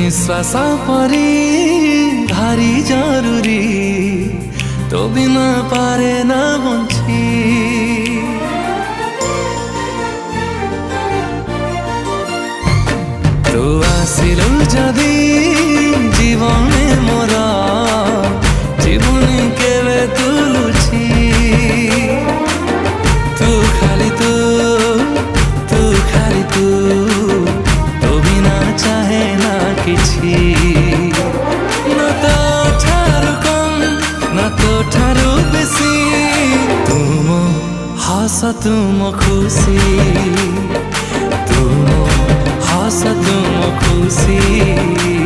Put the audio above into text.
निश्वास परी भारी जरूरी तो बिना पारे ना बंची तो आसिलु जदि जीवने मोरा जीवन केवे तुलुछि तू खाली तू तो बिना चाहे ना किछि ना तो ठारू कम ना तो ठारू बेसी तुम हस तुम खुशी तुम हस तुम खुशी।